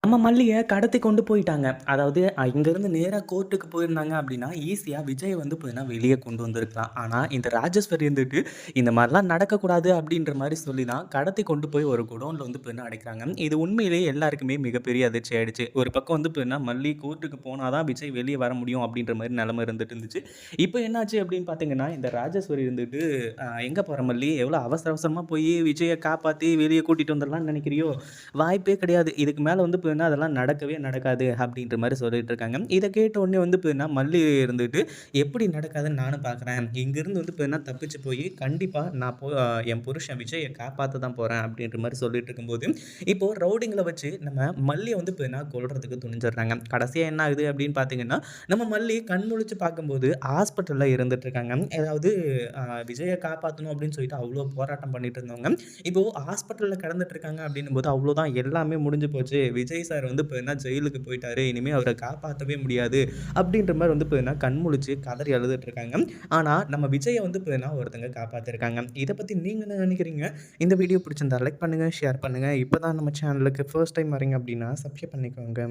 நம்ம மல்லிய கடத்தி கொண்டு போயிட்டாங்க. அதாவது இங்கேருந்து நேரா கோர்ட்டுக்கு போயிருந்தாங்க அப்டின்னா, ஈஸியா விஜய வந்து பார்த்தீங்கன்னா வெளிய கொண்டு வந்திருக்கலாம். ஆனா, இந்த ராஜேஸ்வரி இருந்துட்டு இந்த மாரிலாம் நடக்கக்கூடாது அப்டின்ற மாரி சொல்லி தான் கடத்தி கொண்டு போய் ஒரு குடோன்ல வந்து பார்த்தீங்கன்னா அடைக்கிறாங்க. இது உண்மையிலேயே எல்லாருக்குமே மிகப்பெரிய அதிர்ச்சி ஆயிடுச்சு. ஒரு பக்கம் வந்து பார்த்தீங்கன்னா, மல்லி கோர்ட்டுக்கு போனா தான் விஜய் வெளிய வர முடியும் அப்டின்ற மாரி நெலம இருந்துட்டு இருந்துச்சு. இப்போ என்னாச்சு அப்டின்னு பார்த்தீங்கன்னா, இந்த ராஜேஸ்வரி இருந்துட்டு எங்க போற மல்லி? எவ்வளோ அவசர அவசரமா போய் விஜய காப்பாத்தி வெளிய கூட்டிட்டு வந்துரலாம்னு நெனைக்கிறியோ? வாய்ப்பே கிடையாது. இதுக்கு மேல வந்து பார்த்தீங்கன்னா, அதெல்லாம் நடக்கவே நடக்காது அப்படின்ற மாரி சொல்லிட்டு இருக்காங்க. இத கேட்ட உடனே வந்து பார்த்தீங்கன்னா, மல்லி இருந்துட்டு எப்படி நடக்காதுன்னு நானும் பார்க்குறேன். இங்கேருந்து வந்து பார்த்தீங்கன்னா, தப்பிச்சு போய் கண்டிப்பா நான் என் புருஷன் விஜய காப்பாத்த தான் போறேன் அப்படின்ற மாரி சொல்லிட்டு இருக்கும்போது, இப்போ ரவுடிங்கள வச்சு நம்ம மல்லிய வந்து பார்த்தீங்கன்னா, கொல்றதுக்கு துணிஞ்சிடுறாங்க. கடைசியா என்ன ஆகுது அப்படின்னு பார்த்தீங்கன்னா, நம்ம மல்லி கண் முழிச்சு பார்க்கும்போது ஹாஸ்பிட்டல்ல இருந்துட்டு இருக்காங்க. அதாவது விஜய காப்பாத்தணும் அப்படின்னு சொல்லிட்டு அவ்ளோ போராட்டம் பண்ணிட்டு இருந்தவங்க, இப்போ ஹாஸ்பிட்டல்ல கிடந்துட்டு இருக்காங்க அப்படின்னும்போது அவ்வளோதான் எல்லாமே முடிஞ்சு போச்சு. விஜய் சார் வந்து பார்த்தீங்கன்னா ஜெயிலுக்கு போயிட்டாரு. இனிமே அவர காப்பாத்தவே முடியாது. அப்படின்ற மாரி வந்து பார்த்தீங்கன்னா கண் முழிச்சு கதறி அழுதுட்டு இருக்காங்க. ஆனா நம்ம விஜய வந்து பார்த்தீங்கன்னா ஒருத்தங்க காப்பாத்திருக்காங்க. இத பத்தி நீங்க என்ன நினைக்கிறீங்க? இந்த வீடியோ பிடிச்சிருந்தா லைக் பண்ணுங்க, ஷேர் பண்ணுங்க. இப்ப தான் நம்ம சேனலுக்கு ஃபர்ஸ்ட் டைம் வரீங்க அப்படின்னா சப்ஸ்கிரைப் பண்ணிக்கோங்க.